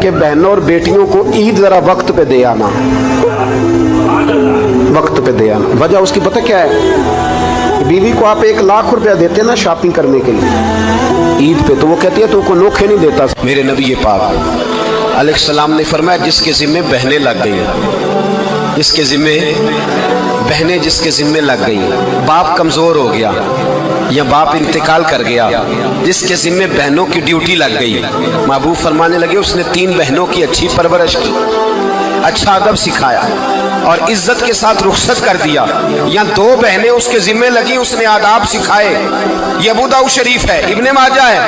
कि बहनों और बेटियों को ईद ज़रा वक्त पे दे आना, वक्त पे दे आना। वजह उसकी पता क्या है? बीवी को आप 1 लाख रुपया देते ना शॉपिंग करने के लिए ईद पे, तो वो कहती है तो को नोखे नहीं देता। मेरे नबी पाक अलैहिस्सलाम ने फरमाया जिसके ज़िम्मे बहनें लग गई, जिसके ज़िम्मे बहनें जिसके ज़िम्मे लग गई, बाप कमज़ोर हो गया या बाप इंतकाल कर गया, जिसके ज़िम्मे बहनों की ड्यूटी लग गई, महबूब फरमाने लगे उसने 3 बहनों की अच्छी परवरिश की, अच्छा अदब सिखाया और इज्जत के साथ रुखसत कर दिया, या 2 बहनें उसके ज़िम्मे लगी, उसने आदाब सिखाए, ये अबू दाऊद शरीफ है, इब्ने माजा है,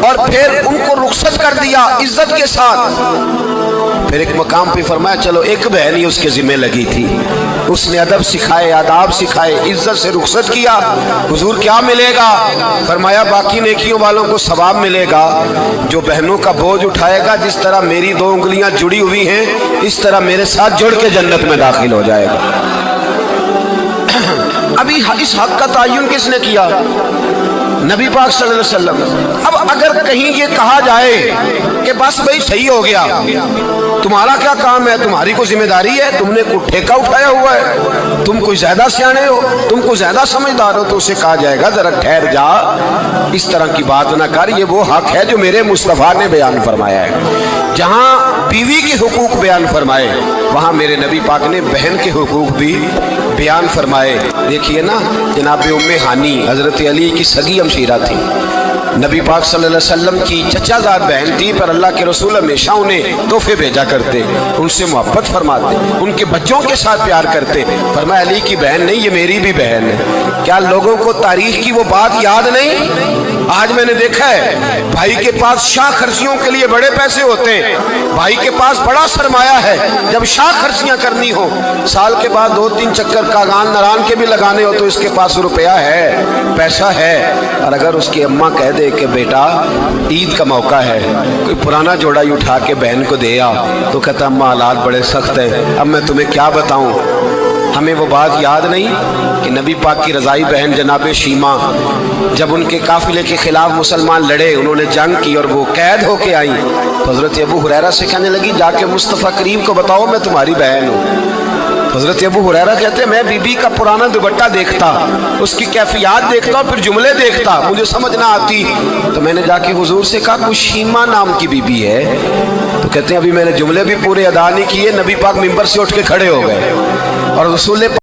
और फिर उनको रुखसत कर दिया इज्जत के साथ। फिर एक मकाम पे फरमाया चलो एक बहन ही उसके ज़िम्मे लगी थी, उसने अदब सिखाए, आदाब सिखाए, इज्जत से रुखसत किया। हुजूर क्या मिलेगा? फरमाया बाकी नेकियों वालों को सवाब मिलेगा, जो बहनों का बोझ उठाएगा, जिस तरह मेरी 2 उंगलियां जुड़ी हुई हैं इस तरह मेरे साथ जुड़ के जन्नत में दाखिल हो जाएगा। अभी इस हक का तयन किसने किया? नबी पाक सल्लल्लाहु अलैहि वसल्लम। अब अगर कहीं ये कहा जाए कि बस भाई सही हो गया, तुम्हारा क्या काम है, तुम्हारी कोई जिम्मेदारी है, तुमने कोई ठेका उठाया हुआ है, तुम कोई ज्यादा सियाने हो, तुम कोई ज्यादा समझदार हो, तो उसे कहा जाएगा जरा ठहर जा, इस तरह की बात ना कर, ये वो हक है जो मेरे मुस्तफ़ा ने बयान फरमाया है। जहाँ बीवी के हुकूक बयान फरमाए वहाँ मेरे नबी पाक ने बहन के हुकूक भी बयान फरमाए। देखिए ना, जनाब उम्मे हानी हज़रत अली की सगी हमशीरा थी, नबी पाक सल्लल्लाहु अलैहि वसल्लम की चचाजाद बहन थी, पर अल्लाह के रसूल हमेशा उन्हें तोहफे भेजा करते, उनसे मोहब्बत फरमाते, उनके बच्चों के साथ प्यार करते। फरमाया अली की बहन नहीं, ये मेरी भी बहन है। क्या लोगों को तारीख की वो बात याद नहीं? आज मैंने देखा है भाई के पास शाह खर्चियों के लिए बड़े पैसे होते हैं, भाई के पास बड़ा सरमाया है, जब शाह खर्चियां करनी हो, साल के बाद 2-3 चक्कर कागान नारान के भी लगाने हो तो इसके पास रुपया है, पैसा है। और अगर उसकी अम्मा कह दे कि बेटा ईद का मौका है, कोई पुराना जोड़ा ही उठा के बहन को दे आ, तो कहता अम्मा हालात बड़े सख्त हैं, अब मैं तुम्हें क्या बताऊं। हमें वो बात याद नहीं कि नबी पाक की रज़ाई बहन जनाब शीमा जब उनके काफिले के खिलाफ मुसलमान लड़े, उन्होंने जंग की और वो कैद होके आई, तो हज़रत अबू हुरैरा से कहने लगी जाके मुस्तफ़ा करीम को बताओ मैं तुम्हारी बहन हूँ। हज़रत अबू हुरैरा कहते हैं मैं बीबी का पुराना दुपट्टा देखता, उसकी कैफियत देखता और फिर जुमले देखता, मुझे समझ ना आती, तो मैंने जाके हुजूर से कहा कुछ शीमा नाम की बीबी है, तो कहते हैं अभी मैंने जुमले भी पूरे अदा नहीं किए, नबी पाक मिंबर से उठ के खड़े हो गए और रसूल